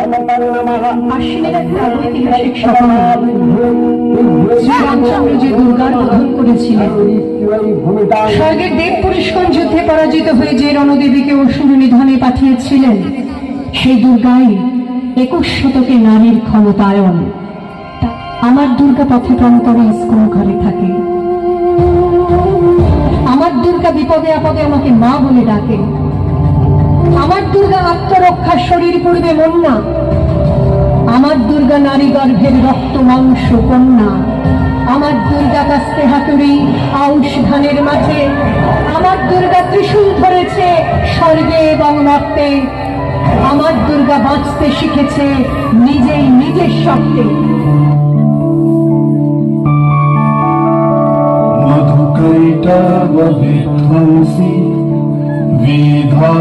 আশ্বিনের একটা ঐতিহাসিক সকাল শ্রীরামচন্দ্র যে দুর্গার বোধন করেছিলেন, স্বর্গের দেব পুরুষগণ যুদ্ধে পরাজিত হয়ে যে রণদেবীকে অসুর নিধনে পাঠিয়েছিলেন, সেই দুর্গাই 21 শতকে নারীর ক্ষমতায়ন। আমার দুর্গা পথে প্রান্তরে স্কুল ঘরে থাকে। আমার দুর্গা বিপদে আপদে আমাকে মা বলে ডাকে। আমার দুর্গা আত্মরক্ষার শরীর পূর্বে মন্না। আমার দুর্গা নারী গর্ভের রক্ত মাংস কন্যা। আমার দুর্গা কাস্তে হাতুড়ি আউশ ধানের মাঝে। আমার দুর্গা ত্রিশূল ধরেছে স্বর্গে এবং মর্তে। আমার দুর্গা বাঁচতে শিখেছে নিজেই নিজের শক্তে। মধুকৈটা বিধ্বংসী বিধা